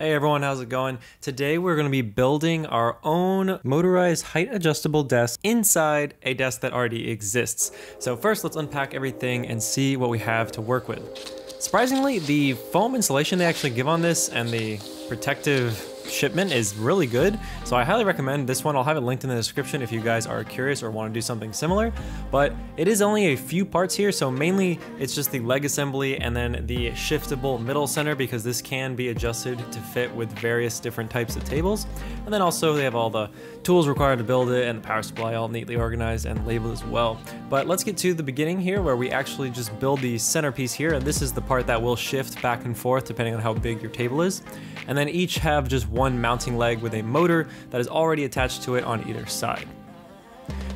Hey everyone, how's it going? Today we're going to be building our own motorized height adjustable desk inside a desk that already exists. So first let's unpack everything and see what we have to work with. Surprisingly, the foam insulation they actually give on this and the protective shipment is really good, so I highly recommend this one. I'll have it linked in the description if you guys are curious or want to do something similar, but it is only a few parts here, so mainly it's just the leg assembly and then the shiftable middle center, because this can be adjusted to fit with various different types of tables. And then also they have all the tools required to build it and the power supply all neatly organized and labeled as well. But let's get to the beginning here, where we actually just build the centerpiece here, and this is the part that will shift back and forth depending on how big your table is. And then each have just one mounting leg with a motor that is already attached to it on either side.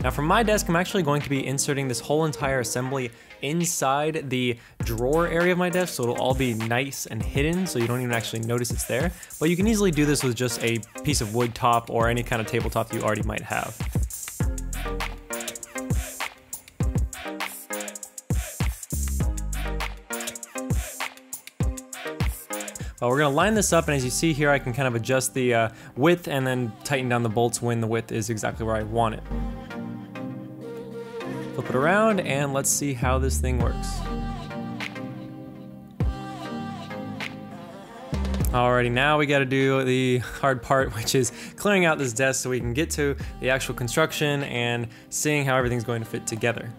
Now for my desk, I'm actually going to be inserting this whole entire assembly inside the drawer area of my desk, so it'll all be nice and hidden so you don't even actually notice it's there. But you can easily do this with just a piece of wood top or any kind of tabletop you already might have. We're going to line this up, and as you see here, I can kind of adjust the width and then tighten down the bolts when the width is exactly where I want it. Flip it around and let's see how this thing works. Alrighty, now we got to do the hard part, which is clearing out this desk so we can get to the actual construction and seeing how everything's going to fit together.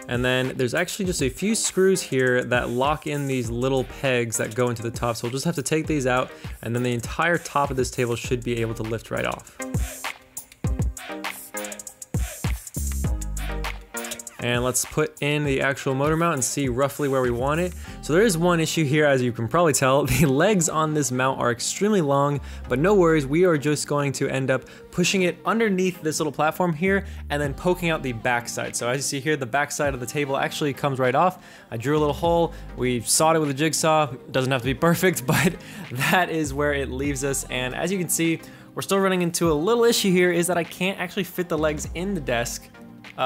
And then there's actually just a few screws here that lock in these little pegs that go into the top. So we'll just have to take these out, and then the entire top of this table should be able to lift right off. And let's put in the actual motor mount and see roughly where we want it. So there is one issue here, as you can probably tell. The legs on this mount are extremely long, but no worries, we are just going to end up pushing it underneath this little platform here and then poking out the backside. So as you see here, the backside of the table actually comes right off. I drew a little hole, we sawed it with a jigsaw. It doesn't have to be perfect, but that is where it leaves us. And as you can see, we're still running into a little issue here, is that I can't actually fit the legs in the desk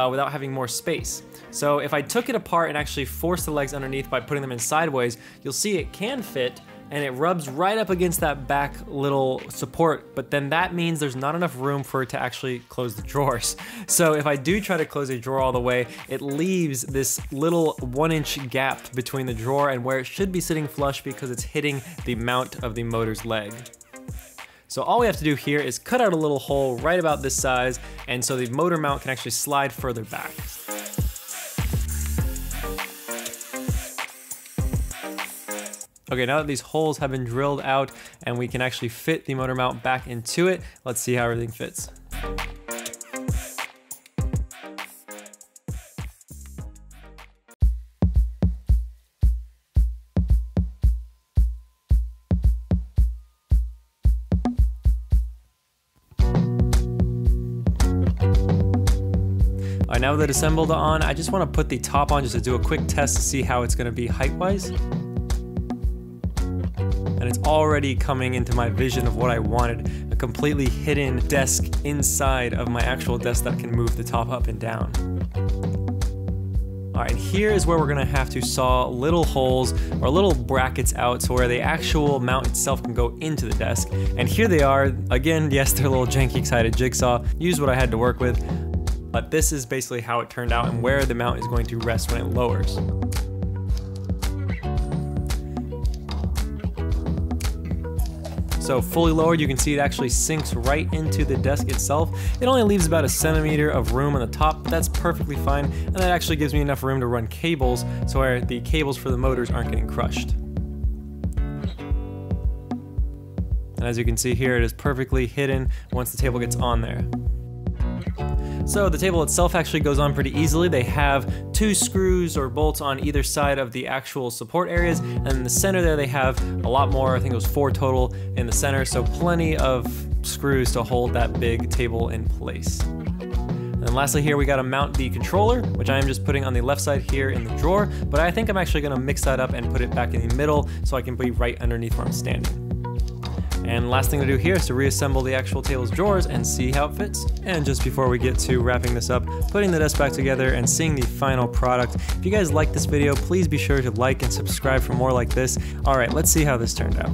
without having more space. So if I took it apart and actually forced the legs underneath by putting them in sideways, you'll see it can fit, and it rubs right up against that back little support, but then that means there's not enough room for it to actually close the drawers. So if I do try to close a drawer all the way, it leaves this little 1-inch gap between the drawer and where it should be sitting flush, because it's hitting the mount of the motor's leg. So all we have to do here is cut out a little hole right about this size, and so the motor mount can actually slide further back. Okay, now that these holes have been drilled out and we can actually fit the motor mount back into it, let's see how everything fits. Alright, now that it's assembled on, I just want to put the top on just to do a quick test to see how it's going to be height-wise. And it's already coming into my vision of what I wanted, a completely hidden desk inside of my actual desk that can move the top up and down. Alright, and here is where we're going to have to saw little holes or little brackets out so where the actual mount itself can go into the desk. And here they are. Again, yes, they're a little janky excited jigsaw. Use what I had to work with. But this is basically how it turned out and where the mount is going to rest when it lowers. So fully lowered, you can see it actually sinks right into the desk itself. It only leaves about 1 centimeter of room on the top, but that's perfectly fine. And that actually gives me enough room to run cables, so where the cables for the motors aren't getting crushed. And as you can see here, it is perfectly hidden once the table gets on there. So the table itself actually goes on pretty easily. They have 2 screws or bolts on either side of the actual support areas, and in the center there they have a lot more. I think it was 4 total in the center, so plenty of screws to hold that big table in place. And lastly here, we gotta mount the controller, which I am just putting on the left side here in the drawer, but I think I'm actually gonna mix that up and put it back in the middle so I can be right underneath where I'm standing. And last thing to do here is to reassemble the actual table's drawers and see how it fits. And just before we get to wrapping this up, putting the desk back together and seeing the final product, if you guys like this video, please be sure to like and subscribe for more like this. All right, let's see how this turned out.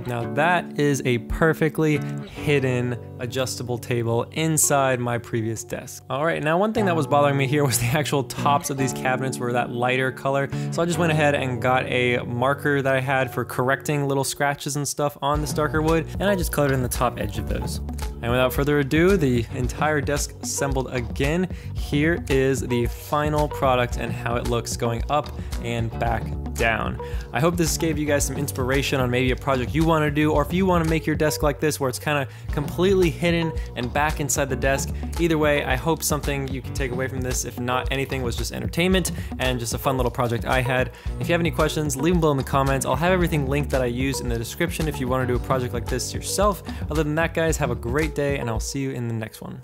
Now that is a perfectly hidden adjustable table inside my previous desk. All right, now one thing that was bothering me here was the actual tops of these cabinets were that lighter color. So I just went ahead and got a marker that I had for correcting little scratches and stuff on this darker wood, and I just colored in the top edge of those. And without further ado, the entire desk assembled again. Here is the final product and how it looks going up and back down. I hope this gave you guys some inspiration on maybe a project you want to do, or if you want to make your desk like this where it's kind of completely hidden and back inside the desk. Either way, I hope something you can take away from this. If not, anything was just entertainment and just a fun little project I had. If you have any questions, leave them below in the comments. I'll have everything linked that I used in the description if you want to do a project like this yourself. Other than that, guys, have a great day and I'll see you in the next one.